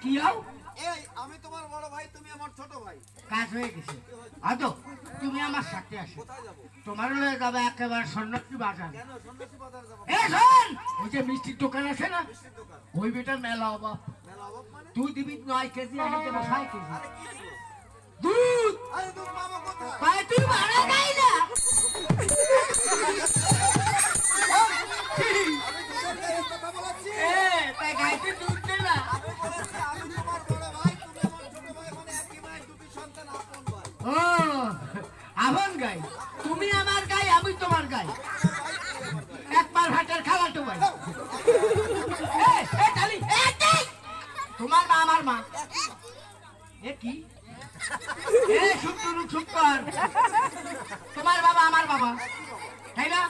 কি হও? এই আমি তোমার বড় ভাই, তুমি আমার ছোট ভাই। কাজ হয়ে গেছে। আদো তুমি আমার সাথে আসো। কোথায় যাবো? তোমার লয়ে যাবে একেবারে সন্ন্যাসী বাজার। কেন সন্ন্যাসী বাজার যাবো? এ শোন, ওই যে মিষ্টির দোকান আছে না, মিষ্টির দোকান। ওই বেটার মেলা অভাব। মেলা অভাব মানে? তুই দিবি 9 কেজি, আমি দেবো 6 কেজি আরে কি দিব? দুধ। আরে দুধ পাবো কোথায়? ভাই তুই ভাড়া গাই না। আমি দুধের গাড়ির কথা বলাচ্ছি। এ তাই গাইতে দুধ দে না। আমি বলেছি আমি তোমার বড় ভাই, তুমি আমার ছোট ভাই, মানে একই মায়ের দুটি সন্তান, আপন ভাই। ও আপন গাই, তুমি আমার গাই, আমি তোমার গাই। একবার হাটের খালাটো ভাই। এ কালি, এ কি? তোমার মা আমার মা। এ কি? এ শুক্তরু শুক্তর। তোমার বাবা আমার বাবা, তাই না?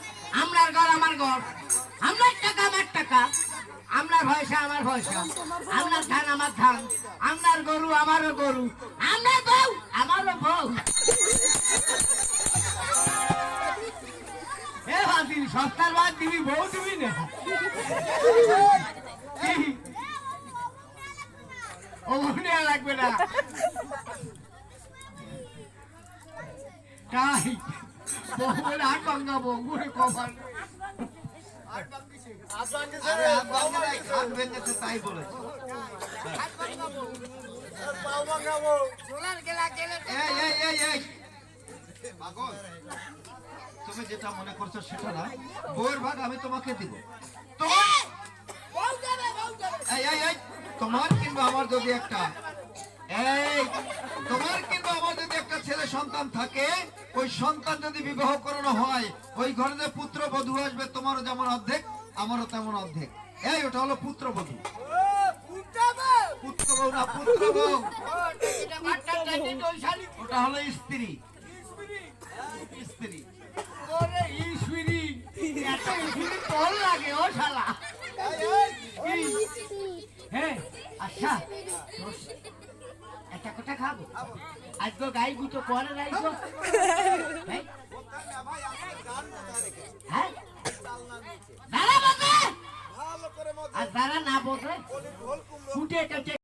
আমরার ঘর আমার ঘর, আমরার টাকা আমার টাকা, আমরার পয়সা আমার পয়সা, আমরার ধান আমার ধান, আমরার গরু আমারও গরু, আমরার বউ আমারও বউ। এ ভাবিনি সস্তার বাদ দিবি, বউ দিবি না। ও মনে লাগবে না তাই বহুল হাট ভাঙাবো ঘুরে কবার। আরে হাত ভাঙে নাই, হাত ভেঙেছে তাই বলেছে। এই এই এই এই পাগল, তুমি যেটা মনে করছো সেটা না। বউয়ের ভাগ আমি তোমাকে দিব। তোমার এই এই এই তোমার কিংবা আমার যদি একটা ছেলে সন্তান থাকে, ওই সন্তান যদি বিবাহ করানো হয়, ওই ঘরে যে পুত্র বধূ আসবে, তোমারও যেমন অর্ধেক আমারও তেমন অর্ধেক। এই ওটা হলো পুত্র বধূ। পুত্র বউ না, পুত্র বউ। ওটা হলো স্ত্রী। স্ত্রী ওরে ইসুরি এত ইসুরি তোর লাগে ও শালা। হ্যাঁ আচ্ছা একটা কথা খাবো আজকে গাই গুতো করে রাখবো। হ্যাঁ দাঁড়া বসে, ভালো করে আর দাঁড়া না বসে ফুটে